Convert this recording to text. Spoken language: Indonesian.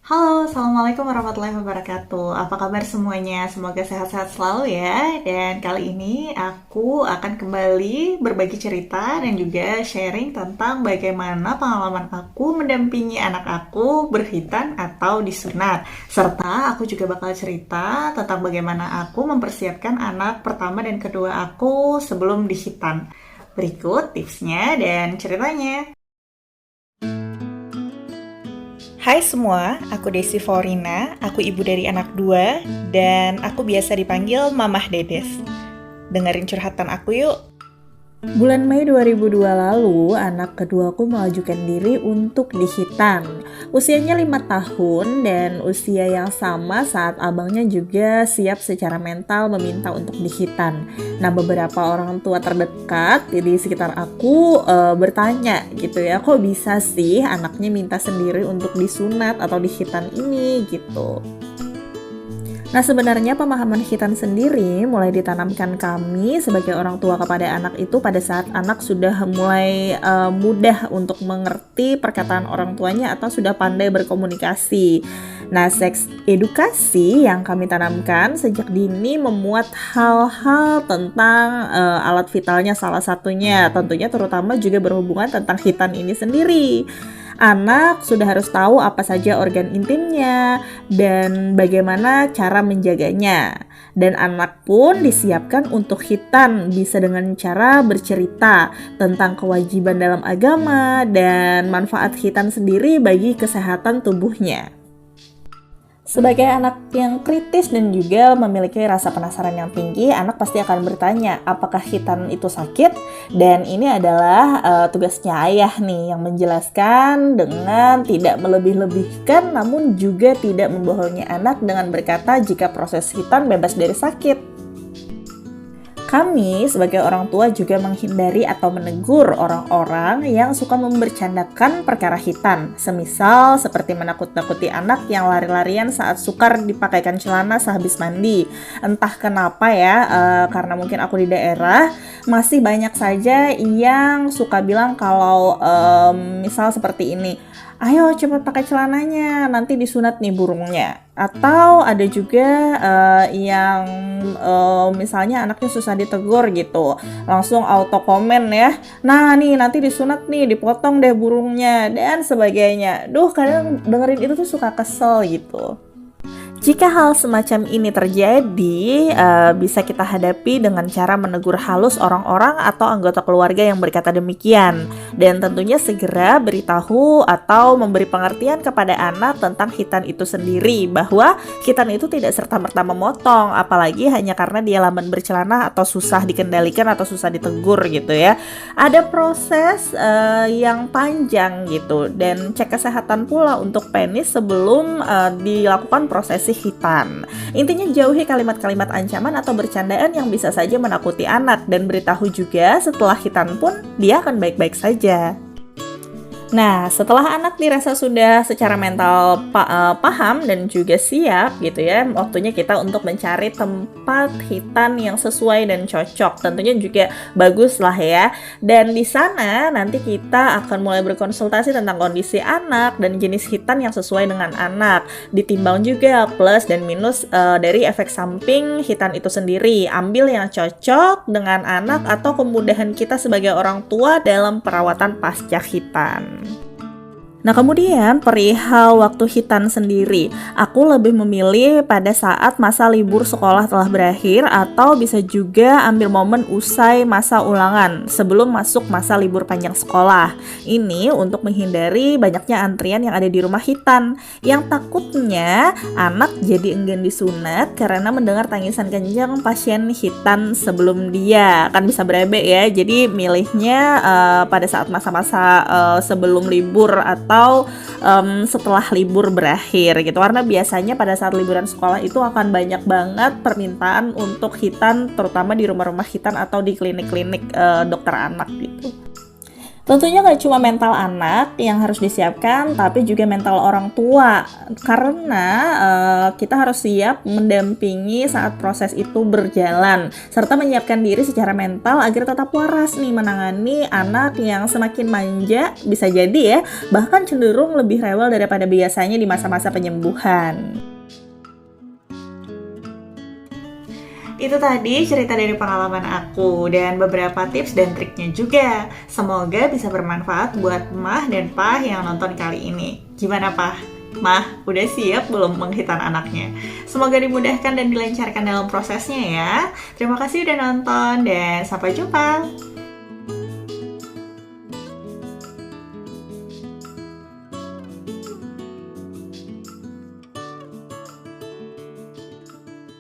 Halo, Assalamualaikum warahmatullahi wabarakatuh. Apa kabar semuanya? Semoga sehat-sehat selalu ya. Dan kali ini aku akan kembali berbagi cerita dan juga sharing tentang bagaimana pengalaman aku mendampingi anak aku berkhitan atau disunat. Serta aku juga bakal cerita tentang bagaimana aku mempersiapkan anak pertama dan kedua aku sebelum dikhitan. Berikut tipsnya dan ceritanya. Hai semua, aku Desi Faurina, aku ibu dari anak dua, dan aku biasa dipanggil Mamah Dedes. Dengerin curhatan aku yuk. Bulan Mei 2002 lalu, anak keduaku mengajukan diri untuk dikhitan. Usianya 5 tahun dan usia yang sama saat abangnya juga siap secara mental meminta untuk dikhitan. Nah, beberapa orang tua terdekat di sekitar aku bertanya gitu ya, kok bisa sih anaknya minta sendiri untuk disunat atau dikhitan ini gitu. Nah, sebenarnya pemahaman khitan sendiri mulai ditanamkan kami sebagai orang tua kepada anak itu pada saat anak sudah mulai mudah untuk mengerti perkataan orang tuanya atau sudah pandai berkomunikasi. Nah, seks edukasi yang kami tanamkan sejak dini memuat hal-hal tentang alat vitalnya salah satunya, tentunya terutama juga berhubungan tentang khitan ini sendiri. Anak sudah harus tahu apa saja organ intimnya dan bagaimana cara menjaganya. Dan anak pun disiapkan untuk khitan bisa dengan cara bercerita tentang kewajiban dalam agama dan manfaat khitan sendiri bagi kesehatan tubuhnya. Sebagai anak yang kritis dan juga memiliki rasa penasaran yang tinggi, anak pasti akan bertanya, apakah khitan itu sakit? Dan ini adalah tugasnya ayah nih yang menjelaskan dengan tidak melebih-lebihkan namun juga tidak membohongi anak dengan berkata jika proses khitan bebas dari sakit. Kami sebagai orang tua juga menghindari atau menegur orang-orang yang suka membercandakan perkara khitan. Semisal seperti menakut-nakuti anak yang lari-larian saat sukar dipakaikan celana sehabis mandi. Entah kenapa ya, karena mungkin aku di daerah, masih banyak saja yang suka bilang kalau misal seperti ini, ayo cepat pakai celananya, nanti disunat nih burungnya. Atau ada juga yang misalnya anaknya susah ditegur gitu, langsung auto komen ya, nah nih nanti disunat nih, dipotong deh burungnya dan sebagainya. Duh, kadang dengerin itu tuh suka kesel gitu. Jika hal semacam ini terjadi, bisa kita hadapi dengan cara menegur halus orang-orang atau anggota keluarga yang berkata demikian. Dan tentunya segera beritahu atau memberi pengertian kepada anak tentang khitan itu sendiri, bahwa khitan itu tidak serta-merta memotong, apalagi hanya karena dia lamban bercelana atau susah dikendalikan atau susah ditegur gitu ya. Ada proses yang panjang gitu, dan cek kesehatan pula untuk penis sebelum dilakukan prosesi khitan. Intinya jauhi kalimat-kalimat ancaman atau bercandaan yang bisa saja menakuti anak, dan beritahu juga setelah khitan pun dia akan baik-baik saja. Nah, setelah anak dirasa sudah secara mental paham dan juga siap gitu ya, waktunya kita untuk mencari tempat khitan yang sesuai dan cocok. Tentunya juga bagus lah ya. Dan di sana nanti kita akan mulai berkonsultasi tentang kondisi anak dan jenis khitan yang sesuai dengan anak. Ditimbang juga plus dan minus dari efek samping khitan itu sendiri. Ambil yang cocok dengan anak atau kemudahan kita sebagai orang tua dalam perawatan pasca khitan. Nah, kemudian perihal waktu khitan sendiri, aku lebih memilih pada saat masa libur sekolah telah berakhir atau bisa juga ambil momen usai masa ulangan sebelum masuk masa libur panjang sekolah. Ini untuk menghindari banyaknya antrian yang ada di rumah khitan, yang takutnya anak jadi enggan disunat karena mendengar tangisan kencang pasien khitan sebelum dia. Kan bisa berabe ya, jadi milihnya pada saat masa-masa sebelum libur atau setelah libur berakhir gitu, karena biasanya pada saat liburan sekolah itu akan banyak banget permintaan untuk khitan, terutama di rumah-rumah khitan atau di klinik-klinik dokter anak gitu. Tentunya nggak cuma mental anak yang harus disiapkan, tapi juga mental orang tua. Karena kita harus siap mendampingi saat proses itu berjalan, serta menyiapkan diri secara mental agar tetap waras nih menangani anak yang semakin manja, bisa jadi ya, bahkan cenderung lebih rewel daripada biasanya di masa-masa penyembuhan. Itu tadi cerita dari pengalaman aku dan beberapa tips dan triknya juga. Semoga bisa bermanfaat buat Mah dan Pah yang nonton kali ini. Gimana Pah? Mah, udah siap belum menghitan anaknya? Semoga dimudahkan dan dilancarkan dalam prosesnya ya. Terima kasih udah nonton dan sampai jumpa.